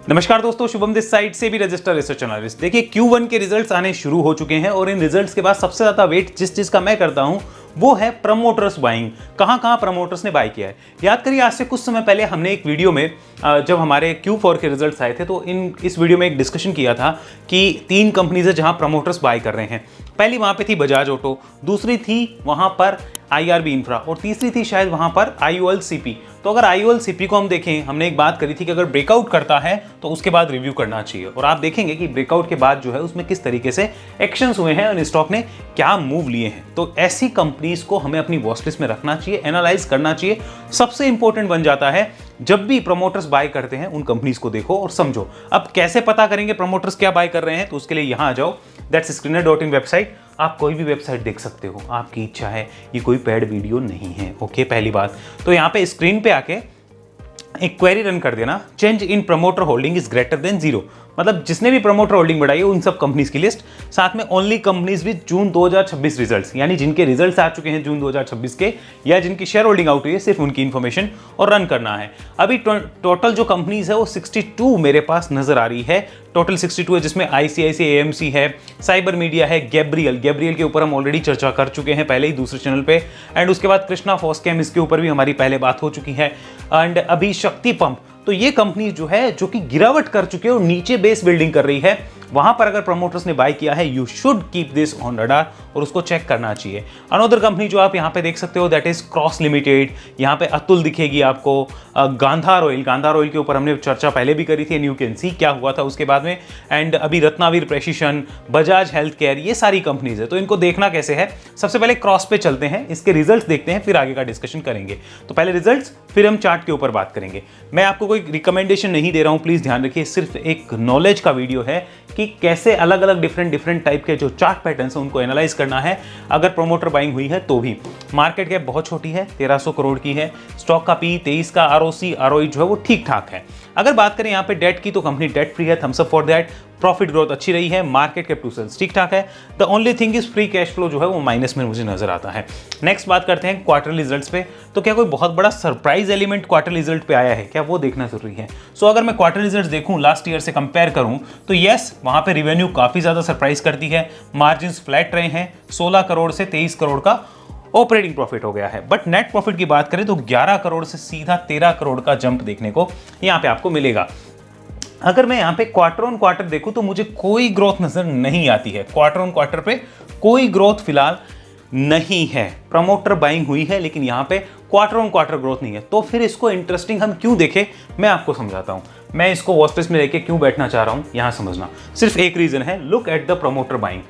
नमस्कार दोस्तों, Shubham this side से भी रजिस्टर रिसर्च एनालिस्ट। देखिए Q1 के रिजल्ट्स आने शुरू हो चुके हैं और इन रिजल्ट्स के बाद सबसे ज्यादा वेट जिस चीज का मैं करता हूं वो है प्रमोटर्स बाइंग। कहां प्रमोटर्स ने बाय किया है। याद करिए आज से कुछ समय पहले हमने एक वीडियो में जब हमारे Q4 के रिजल्ट्स आए थे तो इस वीडियो में एक डिस्कशन किया था कि 3 कंपनीज है जहां प्रमोटर्स बाय कर रहे हैं। पहली वहां पे थी बजाज ऑटो, दूसरी थी वहां पर IRB इंफ्रा और तीसरी थी शायद वहां पर IOLCP। तो अगर IOLCP को हम देखें, हमने एक बात करी थी कि अगर ब्रेकआउट करता है तो उसके बाद रिव्यू करना चाहिए और आप देखेंगे कि ब्रेकआउट के बाद जो है उसमें किस तरीके से एक्शंस हुए हैं और स्टॉक ने क्या मूव लिए हैं। तो ऐसी कंपनीज को हमें अपनी वॉच लिस्ट में रखना चाहिए, एनालाइज करना चाहिए। सबसे इंपॉर्टेंट बन जाता है जब भी प्रमोटर्स बाय करते हैं उन कंपनीज को देखो और समझो। अब कैसे पता करेंगे प्रमोटर्स क्या बाय कर रहे हैं, तो उसके लिए यहां आ जाओ, दैट्स screener.in वेबसाइट। आप कोई भी वेबसाइट देख सकते हो, आपकी इच्छा है, ये कोई पेड वीडियो नहीं है। ओके, पहली बात तो यहाँ पे स्क्रीन पे आके एक क्वेरी रन कर देना, change in promoter holding is greater than 0। मतलब जिसने भी प्रमोटर होल्डिंग बढ़ाई है उन सब कंपनीज की लिस्ट, साथ में only companies with June 2026 results, यानी जिनके रिजल्ट्स आ चुके हैं जून 2026 के या जिनकी शेयर होल्डिंग आउट हुई है, सिर्फ उनकी इंफॉर्मेशन और रन करना है। अभी टोटल जो कंपनीज है वो 62 मेरे पास नजर आ रही है। टोटल 62 है जिसमें ICICI AMC है, साइबर मीडिया है, गैब्रियल के ऊपर हम ऑलरेडी चर्चा कर चुके हैं पहले ही दूसरे चैनल पे, एंड उसके बाद कृष्णा फोस्केम, इसके ऊपर भी हमारी पहले बात हो चुकी है, एंड अभी शक्ति पंप। तो ये कंपनी जो है जो कि गिरावट कर चुकी है और नीचे बेस बिल्डिंग कर रही है, वहां पर अगर प्रमोटर्स ने बाय किया है you should keep this on radar और उसको चेक करना चाहिए। अनदर कंपनी जो आप यहां पे देख सकते हो दैट इज क्रॉस लिमिटेड। यहां पे अतुल दिखेगी आपको, गांधार ऑयल के ऊपर हमने चर्चा पहले भी करी थी, एंड यू कैन सी क्या हुआ था उसके बाद में, एंड अभी रत्नावीर प्रेसिशन, बजाज हेल्थ केयर, ये सारी कंपनीज है। तो इनको देखना कैसे है, सबसे पहले क्रॉस पे चलते हैं, इसके रिजल्ट्स देखते हैं, फिर आगे का डिस्कशन करेंगे। तो पहले रिजल्ट्स, फिर हम चार्ट के ऊपर बात करेंगे। मैं आपको कोई रिकमेंडेशन नहीं दे रहा हूं, प्लीज ध्यान रखिए, सिर्फ एक नॉलेज का वीडियो है कि कैसे अलग अलग डिफरेंट टाइप के जो चार्ट पैटर्न्स हैं उनको एनालाइज करना है अगर प्रमोटर बाइंग हुई है तो भी। मार्केट कैप बहुत छोटी है, 1300 करोड़ की है, स्टॉक का P 23 का, ROC ROE जो है वो ठीक ठाक है। अगर बात करें यहाँ पे डेट की तो कंपनी डेट फ्री है, thumbs up for that. Profit growth अच्छी रही है, मार्केट कैप टू सेल्स ठीक ठाक है। The only thing is free cash flow जो है वो माइनस में मुझे नजर आता है। नेक्स्ट बात करते हैं क्वार्टरली रिजल्ट्स पे। तो क्या कोई बहुत बड़ा सरप्राइज एलिमेंट क्वार्टरली रिजल्ट पे आया है क्या, वो देखना जरूरी है। सो अगर मैं क्वार्टरली रिजल्ट देखूं लास्ट ईयर से कंपेयर करूं तो यस, वहां पे रिवेन्यू काफी ज्यादा सरप्राइज करती है, मार्जिन फ्लैट रहे हैं, 16 करोड़ से 23 करोड़ का ऑपरेटिंग प्रॉफिट हो गया है। बट नेट प्रॉफिट की बात करें तो 11 करोड़ से सीधा 13 करोड़ का जंप देखने को यहां पे आपको मिलेगा। अगर मैं यहां पे क्वार्टर ऑन क्वार्टर देखूं तो मुझे कोई ग्रोथ नजर नहीं आती है, क्वार्टर ऑन क्वार्टर पे कोई ग्रोथ फिलहाल नहीं है। प्रमोटर बाइंग हुई है लेकिन यहां पे क्वार्टर ऑन क्वार्टर ग्रोथ नहीं है। तो फिर इसको इंटरेस्टिंग हम क्यों देखें, मैं आपको समझाता हूं। मैं इसको वॉच लिस्ट में लेके क्यों बैठना चाह रहा हूं, यहां समझना। सिर्फ एक रीजन है, look at the promoter buying.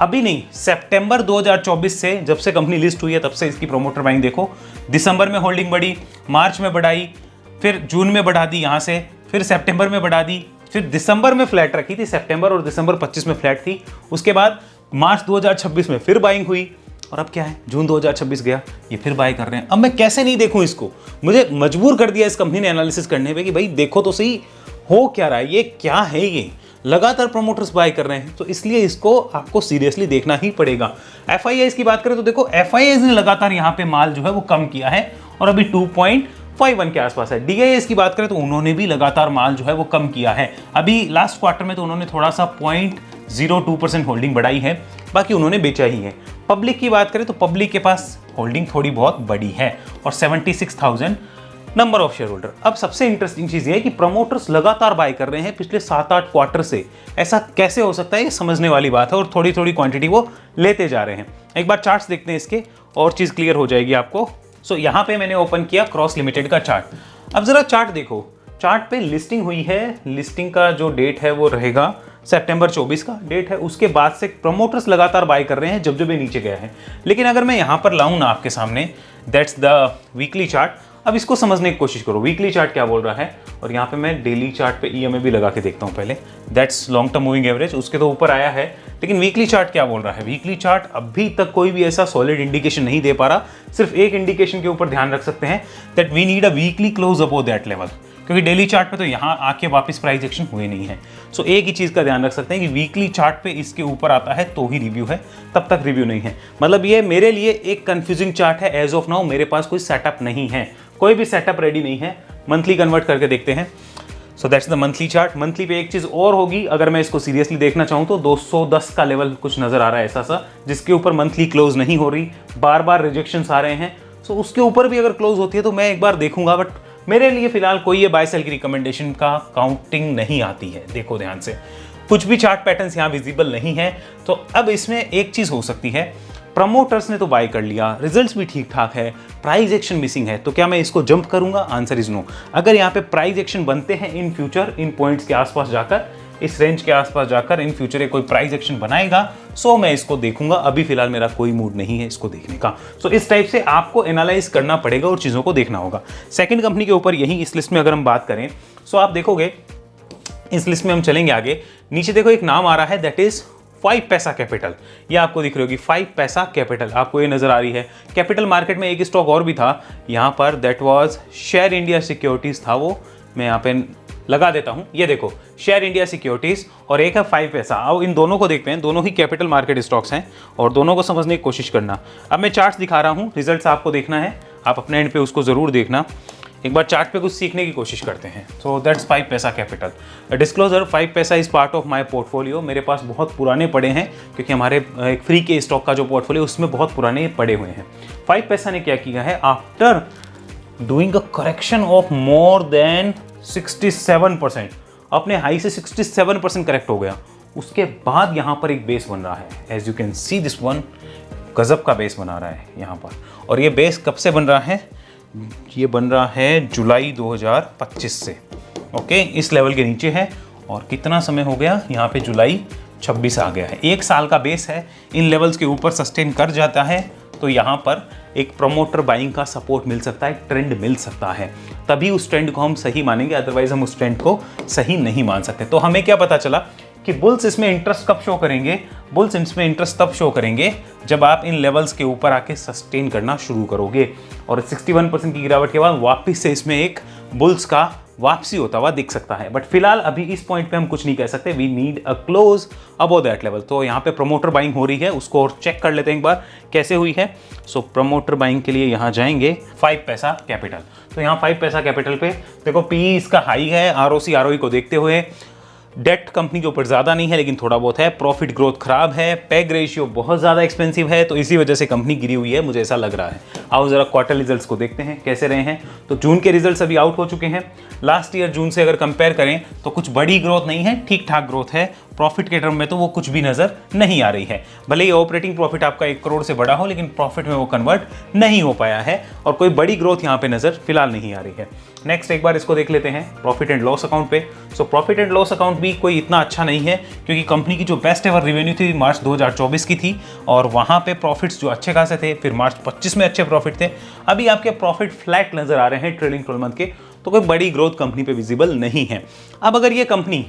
अभी नहीं, सितंबर 2024 से जब से कंपनी लिस्ट हुई है तब से इसकी प्रमोटर बाइंग देखो। दिसंबर में होल्डिंग बढ़ी, मार्च में बढ़ाई, फिर जून में बढ़ा दी यहां से, फिर सितंबर में बढ़ा दी, फिर दिसंबर में फ्लैट रखी थी, सितंबर और दिसंबर 25 में फ्लैट थी। उसके बाद मार्च 2026 में फिर बाइंग हुई और अब क्या है, जून 2026 गया, ये फिर बाय कर रहे हैं। अब मैं कैसे नहीं देखूं इसको, मुझे मजबूर कर दिया इस कंपनी ने एनालिसिस करने पे कि भाई देखो तो सही हो क्या रहा है, ये क्या है, ये लगातार प्रमोटर्स बाय कर रहे हैं, तो इसलिए इसको आपको सीरियसली देखना ही पड़ेगा। FIIs की बात करें तो देखो FIIs ने लगातार यहाँ पे माल जो है वो कम किया है और अभी 2.51 के आसपास है। DIIs की बात करें तो उन्होंने भी लगातार माल जो है वो कम किया है। अभी लास्ट क्वार्टर में तो उन्होंने थोड़ा सा 0.02% होल्डिंग बढ़ाई है, बाकी उन्होंने बेचा ही है। पब्लिक की बात करें तो पब्लिक के पास होल्डिंग थोड़ी बहुत बड़ी है और 76,000 नंबर ऑफ शेयर होल्डर। अब सबसे इंटरेस्टिंग चीज ये है कि प्रमोटर्स लगातार बाय कर रहे हैं पिछले 7-8 क्वार्टर से। ऐसा कैसे हो सकता है, ये समझने वाली बात है और थोड़ी थोड़ी क्वांटिटी वो लेते जा रहे हैं। एक बार चार्ट्स देखते हैं इसके और चीज क्लियर हो जाएगी आपको। सो यहाँ पे मैंने ओपन किया क्रॉस लिमिटेड का चार्ट। अब जरा चार्ट देखो, चार्ट पे लिस्टिंग हुई है, लिस्टिंग का जो डेट है वो रहेगा सितंबर 24 का डेट है। उसके बाद से प्रमोटर्स लगातार बाय कर रहे हैं जब जब ये नीचे गया है। लेकिन अगर मैं यहां पर लाऊं ना आपके सामने, दैट्स द वीकली चार्ट। अब इसको समझने की कोशिश करो, वीकली चार्ट क्या बोल रहा है, और यहाँ पे मैं डेली चार्ट पे EMA भी लगा के देखता हूँ पहले, that's long term moving average, उसके तो ऊपर आया है। लेकिन वीकली चार्ट क्या बोल रहा है, वीकली चार्ट अभी तक कोई भी ऐसा सॉलिड इंडिकेशन नहीं दे पा रहा। सिर्फ एक इंडिकेशन के ऊपर ध्यान रख सकते हैं, that we need a weekly close above that level, क्योंकि डेली चार्ट पे तो यहाँ आके वापस प्राइस एक्शन हुए नहीं है। सो एक ही चीज़ का ध्यान रख सकते हैं कि वीकली चार्ट पे इसके ऊपर आता है तो ही रिव्यू है, तब तक रिव्यू नहीं है। मतलब ये मेरे लिए एक कंफ्यूजिंग चार्ट है। एज ऑफ नाउ मेरे पास कोई सेटअप नहीं है, कोई भी सेटअप रेडी नहीं है। मंथली कन्वर्ट करके देखते हैं। So that's the monthly chart. Monthly पे एक चीज़ और होगी, अगर मैं इसको सीरियसली देखना चाहूँ तो 210 का लेवल कुछ नज़र आ रहा है ऐसा सा, जिसके ऊपर मंथली क्लोज नहीं हो रही, बार बार रिजेक्शंस आ रहे हैं। सो उसके ऊपर भी अगर क्लोज होती है तो मैं एक बार देखूंगा, बट मेरे लिए फिलहाल कोई ये बाय सेल की रिकमेंडेशन का काउंटिंग नहीं आती है। देखो ध्यान से, कुछ भी चार्ट पैटर्न्स यहाँ विजिबल नहीं है। तो अब इसमें एक चीज़ हो सकती है, प्रमोटर्स ने तो बाय कर लिया, रिजल्ट्स भी ठीक ठाक है, प्राइस एक्शन मिसिंग है, तो क्या मैं इसको जंप करूंगा? Answer is no. अगर यहाँ पे प्राइस एक्शन बनते हैं इन फ्यूचर, इन पॉइंट्स के आसपास जाकर, इस रेंज के आसपास जाकर इन फ्यूचर कोई प्राइस एक्शन बनाएगा, सो मैं इसको देखूंगा। अभी फिलहाल मेरा कोई मूड नहीं है इसको देखने का। सो इस टाइप से आपको एनालाइज करना पड़ेगा और चीज़ों को देखना होगा। सेकेंड कंपनी के ऊपर यही इस लिस्ट में अगर हम बात करें, सो आप देखोगे इस लिस्ट में हम चलेंगे आगे, नीचे देखो एक नाम आ रहा है, दैट इज 5 पैसा कैपिटल। ये आपको दिख रही होगी 5 पैसा कैपिटल, आपको ये नजर आ रही है। कैपिटल मार्केट में एक स्टॉक और भी था यहाँ पर, that was share India securities था, वो मैं यहाँ पे लगा देता हूँ। ये देखो शेयर इंडिया सिक्योरिटीज और एक है 5 पैसा। अब इन दोनों को देखते हैं, दोनों ही कैपिटल मार्केट स्टॉक्स हैं और दोनों को समझने की कोशिश करना। अब मैं चार्ट्स दिखा रहा हूँ, रिजल्ट्स आपको देखना है, आप अपने एंड पे उसको जरूर देखना। एक बार चार्ट पे कुछ सीखने की कोशिश करते हैं। सो दैट्स 5 पैसा कैपिटल। डिस्क्लोजर, 5 पैसा is part of my portfolio. मेरे पास बहुत पुराने पड़े हैं, क्योंकि हमारे एक फ्री के स्टॉक का जो पोर्टफोलियो उसमें बहुत पुराने पड़े हुए हैं। 5 पैसा ने क्या किया है, after doing a correction of more than 67%, अपने हाई से 67% करेक्ट हो गया, उसके बाद यहाँ पर एक बेस बन रहा है। As you can see this one, गजब का बेस बना रहा है यहाँ पर। और ये बेस कब से बन रहा है? ये बन रहा है जुलाई 2025 से। ओके, इस लेवल के नीचे है और कितना समय हो गया, यहाँ पे जुलाई 26 आ गया है। 1 साल का बेस है, इन लेवल्स के ऊपर सस्टेन कर जाता है तो यहाँ पर एक प्रमोटर बाइंग का सपोर्ट मिल सकता है, ट्रेंड मिल सकता है, तभी उस ट्रेंड को हम सही मानेंगे, अदरवाइज हम उस ट्रेंड को सही नहीं मान सकते। तो हमें क्या पता चला कि बुल्स इसमें इंटरेस्ट कब शो करेंगे? बुल्स इसमें इंटरेस्ट तब शो करेंगे जब आप इन लेवल्स के ऊपर आके सस्टेन करना शुरू करोगे और 61% की गिरावट के बाद वापस से इसमें एक बुल्स का वापसी होता हुआ दिख सकता है। बट फिलहाल अभी इस पॉइंट पे हम कुछ नहीं कह सकते, we need a close above that level. तो यहाँ पे प्रमोटर बाइंग हो रही है, उसको और चेक कर लेते हैं एक बार कैसे हुई है। सो प्रमोटर बाइंग के लिए यहाँ जाएंगे 5 पैसा कैपिटल। तो यहाँ 5 पैसा कैपिटल पे देखो, पी इसका हाई है, आरओसी आरओई को देखते हुए, डेट कंपनी के ऊपर ज़्यादा नहीं है लेकिन थोड़ा बहुत है, प्रॉफिट ग्रोथ खराब है, पैग रेशियो बहुत ज़्यादा एक्सपेंसिव है, तो इसी वजह से कंपनी गिरी हुई है, मुझे ऐसा लग रहा है। आओ ज़रा क्वार्टर रिजल्ट्स को देखते हैं कैसे रहे हैं। तो जून के रिजल्ट्स अभी आउट हो चुके हैं। लास्ट ईयर जून से अगर कंपेयर करें तो कुछ बड़ी ग्रोथ नहीं है, ठीक ठाक ग्रोथ है। प्रॉफिट के टर्म में तो वो कुछ भी नज़र नहीं आ रही है। भले ही ऑपरेटिंग प्रॉफिट आपका 1 करोड़ से बड़ा हो, लेकिन प्रॉफिट में वो कन्वर्ट नहीं हो पाया है और कोई बड़ी ग्रोथ यहाँ पे नज़र फिलहाल नहीं आ रही है। नेक्स्ट एक बार इसको देख लेते हैं प्रॉफिट एंड लॉस अकाउंट पे। So profit and loss account भी कोई इतना अच्छा नहीं है, क्योंकि कंपनी की जो बेस्ट एवर रेवेन्यू थी मार्च 2024 की थी और वहाँ पे प्रॉफिट्स जो अच्छे खासे थे, फिर मार्च 25 में अच्छे प्रॉफिट थे। अभी आपके प्रॉफिट फ्लैट नज़र आ रहे हैं ट्रेलिंग 12 मंथ के, तो कोई बड़ी ग्रोथ कंपनी पे विजिबल नहीं है। अब अगर ये कंपनी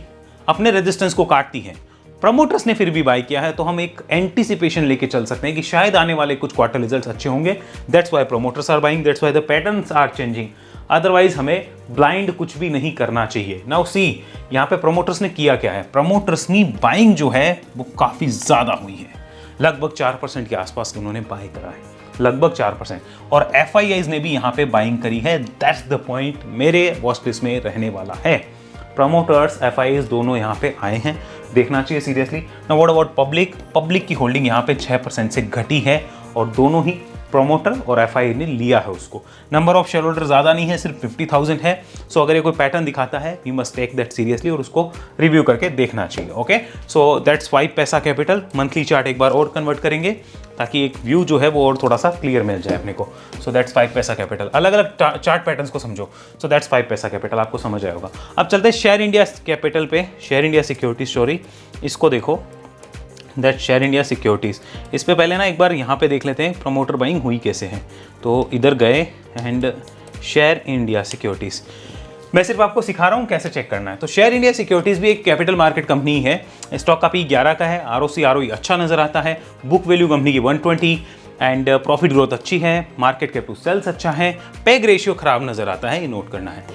अपने रेजिस्टेंस को काटती है, प्रमोटर्स ने फिर भी बाय किया है, तो हम एक एंटीसिपेशन लेके चल सकते हैं कि शायद आने वाले कुछ क्वार्टर रिजल्ट्स अच्छे होंगे। That's why promoters are buying, that's why the patterns are changing. Otherwise हमें ब्लाइंड कुछ भी नहीं करना चाहिए। नाउ सी, यहाँ पे प्रमोटर्स ने किया क्या है, प्रमोटर्स की बाइंग जो है वो काफ़ी ज़्यादा हुई है, लगभग 4% के आसपास उन्होंने बाय करा है, लगभग 4%। और FIIs ने भी यहाँ पे बाइंग करी है। दैट्स द पॉइंट मेरे वॉच लिस्ट में रहने वाला है। प्रमोटर्स FIIs दोनों यहाँ पे आए हैं, देखना चाहिए seriously. Now what about public? Public की होल्डिंग यहाँ पे 6% से घटी है और दोनों ही प्रमोटर और FII ने लिया है उसको। नंबर ऑफ शेयर होल्डर ज़्यादा नहीं है, सिर्फ 50,000 है। सो अगर ये कोई पैटर्न दिखाता है, we must take that seriously और उसको रिव्यू करके देखना चाहिए। ओके, सो दैट्स 5 पैसा कैपिटल। मंथली चार्ट एक बार और कन्वर्ट करेंगे ताकि एक व्यू जो है वो और थोड़ा सा क्लियर मिल जाए अपने को। सो दैट्स 5 पैसा कैपिटल। अलग अलग चार्ट पैटर्न्स को समझो। सो दैट्स 5 पैसा कैपिटल, आपको समझ आया होगा। अब चलते हैं शेयर इंडिया कैपिटल पे, शेयर इंडिया सिक्योरिटीज, सॉरी, इसको देखो, दैट शेयर इंडिया सिक्योरिटीज़। इस पे पहले ना एक बार यहाँ पे देख लेते हैं प्रमोटर बाइंग हुई कैसे है। तो इधर गए एंड शेयर इंडिया सिक्योरिटीज़, मैं सिर्फ आपको सिखा रहा हूँ कैसे चेक करना है। तो शेयर इंडिया सिक्योरिटीज़ भी एक कैपिटल मार्केट कंपनी है। स्टॉक का P 11 का है, ROC ROE अच्छा नज़र आता है, बुक वैल्यू कंपनी की 120 एंड प्रॉफिट ग्रोथ अच्छी है, मार्केट कैप टू सेल्स अच्छा है, पैग रेशियो खराब नज़र आता है, ये नोट करना है।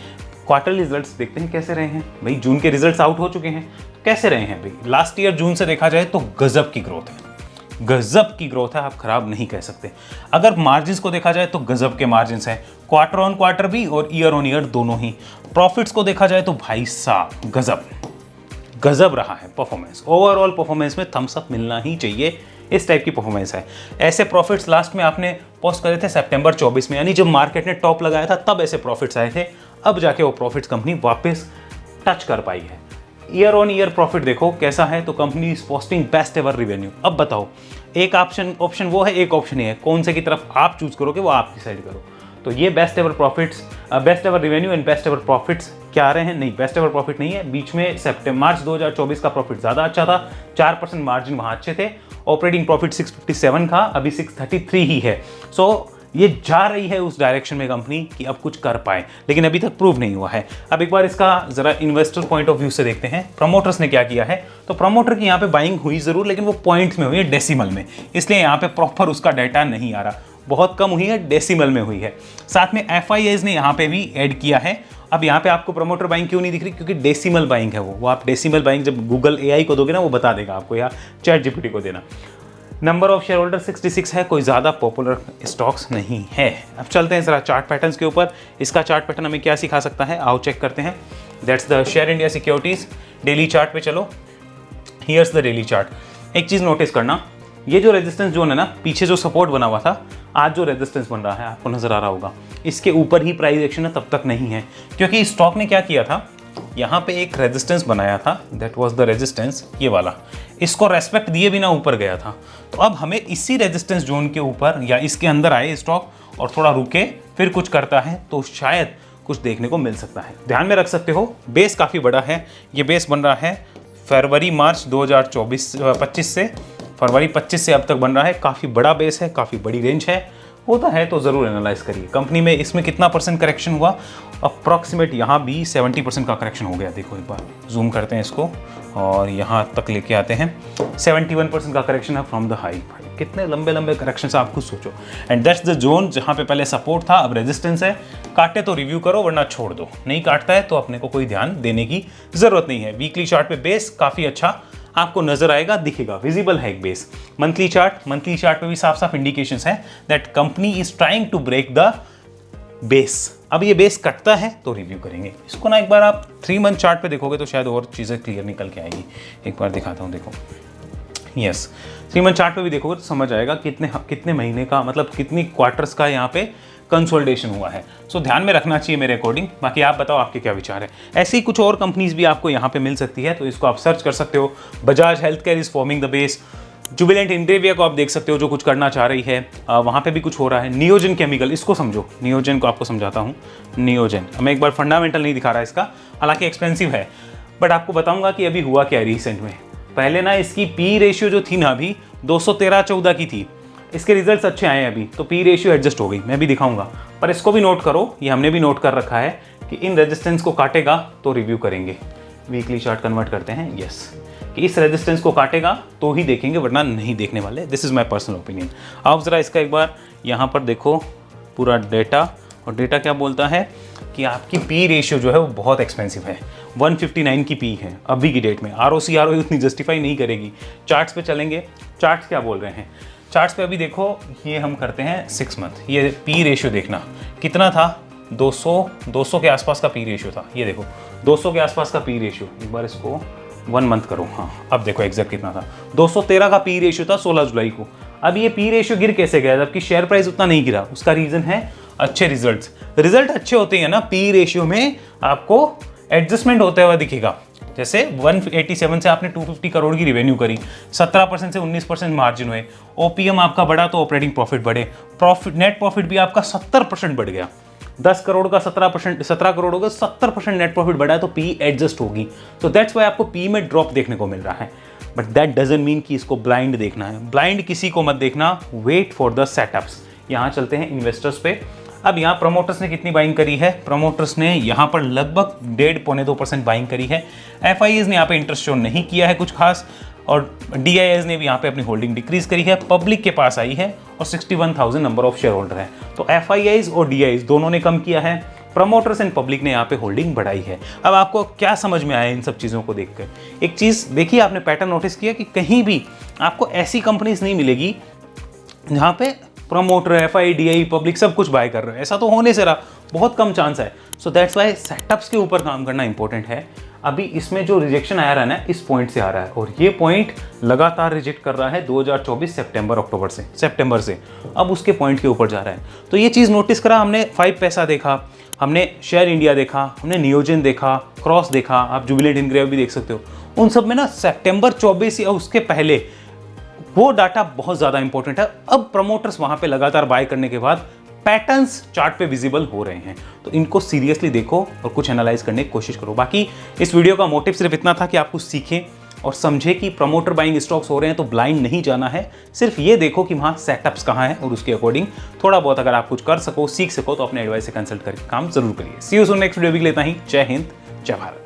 क्वार्टर रिजल्ट्स देखते हैं कैसे रहे हैं भाई। जून के रिजल्ट्स आउट हो चुके हैं, कैसे रहे हैं भाई। लास्ट ईयर जून से देखा जाए तो गजब की ग्रोथ है, गजब की ग्रोथ है, आप खराब नहीं कह सकते। अगर मार्जिन्स को देखा जाए तो गजब के मार्जिन्स हैं, क्वार्टर ऑन क्वार्टर भी और ईयर ऑन ईयर दोनों ही। प्रॉफिट्स को देखा जाए तो भाई साहब गजब रहा है परफॉर्मेंस। ओवरऑल परफॉर्मेंस में थम्स अप मिलना ही चाहिए, इस टाइप की परफॉर्मेंस है। ऐसे प्रॉफिट्स लास्ट में आपने पोस्ट करे थे सितंबर 24 में, यानी जब मार्केट ने टॉप लगाया था तब ऐसे प्रॉफिट्स आए थे। अब जाके वो प्रॉफिट्स कंपनी वापस टच कर पाई है। ईयर ऑन ईयर प्रॉफिट देखो कैसा है, तो company is posting best ever revenue. अब बताओ, एक ऑप्शन वो है, एक ऑप्शन ये है, कौन से की तरफ आप चूज करोगे वो आप डिसाइड करो। तो ये best ever profits, best ever revenue and best ever profits क्या आ रहे हैं? नहीं, बेस्ट एवर प्रॉफिट नहीं है। बीच में मार्च 2024 का प्रॉफिट ज़्यादा अच्छा था, 4% मार्जिन वहाँ अच्छे थे। ऑपरेटिंग प्रॉफिट 657 था, अभी 633 ही है। सो ये जा रही है उस डायरेक्शन में कंपनी कि अब कुछ कर पाए, लेकिन अभी तक प्रूव नहीं हुआ है। अब एक बार इसका जरा इन्वेस्टर पॉइंट ऑफ व्यू से देखते हैं, प्रमोटर्स ने क्या किया है। तो प्रमोटर की यहाँ पे बाइंग हुई जरूर, लेकिन वो पॉइंट्स में हुई है, डेसिमल में, इसलिए यहाँ पे प्रॉपर उसका डाटा नहीं आ रहा। बहुत कम हुई है, डेसिमल में हुई है। साथ में FIIs ने यहाँ पे भी ऐड किया है। अब यहाँ पे आपको प्रमोटर बाइंग क्यों नहीं दिख रही? क्योंकि डेसिमल बाइंग है वो आप डेसिमल बाइंग जब गूगल AI को दोगे ना वो बता देगा आपको, या चैट GPT को देना। नंबर ऑफ शेयर होल्डर 66 है, कोई ज़्यादा पॉपुलर स्टॉक्स नहीं है। अब चलते हैं ज़रा चार्ट पैटर्न्स के ऊपर। इसका चार्ट पैटर्न हमें क्या सिखा सकता है, आओ चेक करते हैं। That's the share India securities. Daily chart पे चलो, हियर्स द डेली चार्ट। एक चीज़ नोटिस करना, ये जो रेजिस्टेंस जोन है ना, पीछे जो सपोर्ट बना हुआ था, आज जो रेजिस्टेंस बन रहा है आपको नजर आ रहा होगा, इसके ऊपर ही प्राइस एक्शन है, तब तक नहीं है। क्योंकि स्टॉक ने क्या किया था, यहाँ पे एक रेजिस्टेंस बनाया था, दैट वाज द रेजिस्टेंस, ये वाला, इसको रेस्पेक्ट दिए बिना ऊपर गया था। तो अब हमें इसी रेजिस्टेंस जोन के ऊपर या इसके अंदर आए स्टॉक और थोड़ा रुके फिर कुछ करता है तो शायद कुछ देखने को मिल सकता है। ध्यान में रख सकते हो, बेस काफ़ी बड़ा है। ये बेस बन रहा है फरवरी मार्च 2025 से, फरवरी 25 से अब तक बन रहा है। काफ़ी बड़ा बेस है, काफ़ी बड़ी रेंज है। होता है तो ज़रूर एनालाइज करिए। कंपनी में इसमें कितना % करेक्शन हुआ, अप्रॉक्सीमेट यहाँ भी 70% का करेक्शन हो गया। देखो एक बार जूम करते हैं इसको और यहाँ तक लेके आते हैं, 71% का करेक्शन है फ्रॉम द हाई। कितने लंबे लंबे करेक्शन आप खुद सोचो। एंड दैट्स द जोन जहाँ पे पहले सपोर्ट था, अब रेजिस्टेंस है। काटे तो रिव्यू करो, वरना छोड़ दो। नहीं काटता है तो अपने को कोई ध्यान देने की ज़रूरत नहीं है। वीकली चार्ट पे बेस काफ़ी अच्छा आपको नजर आएगा, दिखेगा, विजिबल है एक बेस। मंथली चार्ट पे भी साफ साफ इंडिकेशंस हैं that company is trying to break the base. अब ये बेस कटता है तो रिव्यू करेंगे इसको ना। एक बार आप 3 मंथ चार्ट पे देखोगे तो शायद और चीज़ें क्लियर निकल के आएगी। एक बार दिखाता हूँ, देखो, यस, 3 मंथ चार्ट पे भी देखोगे तो समझ आएगा कितने महीने का, मतलब कितनी क्वार्टर्स का यहाँ पे कंसोलिडेशन हुआ है। सो ध्यान में रखना चाहिए मेरे अकॉर्डिंग। बाकी आप बताओ आपके क्या विचार है। ऐसी कुछ और कंपनीज भी आपको यहाँ पे मिल सकती है, तो इसको आप सर्च कर सकते हो। Bajaj health care is forming the base. Jubilant इंटेविया को आप देख सकते हो जो कुछ करना चाह रही है, वहाँ पे भी कुछ हो रहा है। नियोजन केमिकल, इसको समझो, नियोजन को आपको समझाता हूँ। नियोजन हमें एक बार फंडामेंटल नहीं दिखा रहा है इसका, हालांकि एक्सपेंसिव है, बट आपको बताऊंगा कि अभी हुआ क्या है रिसेंट में। पहले ना इसकी पी रेशियो जो थी ना अभी 213-14 की थी, इसके रिजल्ट्स अच्छे आए हैं अभी, तो पी रेशियो एडजस्ट हो गई, मैं भी दिखाऊंगा। पर इसको भी नोट करो, ये हमने भी नोट कर रखा है कि इन रेजिस्टेंस को काटेगा तो रिव्यू करेंगे। वीकली चार्ट कन्वर्ट करते हैं, यस, कि इस रेजिस्टेंस को काटेगा तो ही देखेंगे, वरना नहीं देखने वाले। This is my personal opinion. आप जरा इसका एक बार यहाँ पर देखो पूरा डेटा, और डेटा क्या बोलता है कि आपकी पी रेशियो जो है वो बहुत एक्सपेंसिव है। 159 की पी है अभी की डेट में। ROC ROE उतनी जस्टिफाई नहीं करेगी। चार्ट्स पे चलेंगे, चार्ट्स क्या बोल रहे हैं। चार्ट्स पे अभी देखो, ये हम करते हैं 6 मंथ। ये पी रेशियो देखना कितना था, 200 के आसपास का पी रेशियो था। ये देखो 200 के आसपास का पी रेशियो। एक बार इसको 1 मंथ करो, हाँ अब देखो एग्जैक्ट कितना था, 213 का पी रेशियो था 16 जुलाई को। अब ये पी रेशियो गिर कैसे गया जबकि शेयर प्राइस उतना नहीं गिरा? उसका रीजन है अच्छे रिजल्ट अच्छे होते हैं ना, पी रेशियो में आपको एडजस्टमेंट होता हुआ दिखेगा। जैसे 187 से आपने 250 करोड़ की रेवेन्यू करी, 17% से 19% मार्जिन हुए, ओपीएम आपका बढ़ा तो ऑपरेटिंग प्रॉफिट बढ़े, नेट प्रॉफिट भी आपका 70% बढ़ गया। 10 करोड़ का 17 करोड़ हो गया, 70% नेट प्रॉफिट बढ़ा है तो पी एडजस्ट होगी। तो दैट्स वाई आपको पी में ड्रॉप देखने को मिल रहा है। बट दैट डजंट मीन कि इसको ब्लाइंड देखना है। ब्लाइंड किसी को मत देखना, वेट फॉर द सेटअप्स। यहाँ चलते हैं इन्वेस्टर्स पे। अब यहाँ प्रमोटर्स ने कितनी बाइंग करी है? प्रमोटर्स ने यहाँ पर लगभग 1.5-2% बाइंग करी है। FIIs ने यहाँ पे इंटरेस्ट शो नहीं किया है कुछ खास, और DIIs ने भी यहाँ पे अपनी होल्डिंग डिक्रीज करी है। पब्लिक के पास आई है और 61,000 नंबर ऑफ शेयर होल्डर है। तो FIIs और DIIs दोनों ने कम किया है। प्रमोटर्स एंड पब्लिक ने यहाँ पे होल्डिंग बढ़ाई है। अब आपको क्या समझ में आया इन सब चीज़ों को देखकर? एक चीज़ देखिए, आपने पैटर्न नोटिस किया कि कहीं भी आपको ऐसी कंपनीज नहीं मिलेगी जहाँ पे प्रमोटर, FIDI, पब्लिक सब कुछ बाय कर रहे हैं। ऐसा तो होने से रहा, बहुत कम चांस है। सो दैट्स वाई सेटअप्स के ऊपर काम करना इंपॉर्टेंट है। अभी इसमें जो रिजेक्शन आया रहा है ना, इस पॉइंट से आ रहा है और ये पॉइंट लगातार रिजेक्ट कर रहा है 2024 सितंबर से अब उसके पॉइंट के ऊपर जा रहा है। तो ये चीज़ नोटिस करा हमने। 5 पैसा देखा हमने, शेयर इंडिया देखा हमने, नियोजन देखा, क्रॉस देखा, आप जुबिलेंट इनग्रेव भी देख सकते हो। उन सब में ना सितंबर 24 या उसके पहले वो डाटा बहुत ज़्यादा इंपॉर्टेंट है। अब प्रमोटर्स वहाँ पे लगातार बाय करने के बाद पैटर्न्स चार्ट पे विजिबल हो रहे हैं, तो इनको सीरियसली देखो और कुछ एनालाइज करने की कोशिश करो। बाकी इस वीडियो का मोटिव सिर्फ इतना था कि आप कुछ सीखें और समझे कि प्रमोटर बाइंग स्टॉक्स हो रहे हैं तो ब्लाइंड नहीं जाना है। सिर्फ ये देखो कि वहाँ सेटअप्स कहाँ हैं और उसके अकॉर्डिंग थोड़ा बहुत अगर आप कुछ कर सको, सीख सको, तो अपने एडवाइस से कंसल्ट करके काम जरूर करिए। सी यू सून नेक्स्ट वीडियो के लिए। इतना ही। जय हिंद, जय भारत।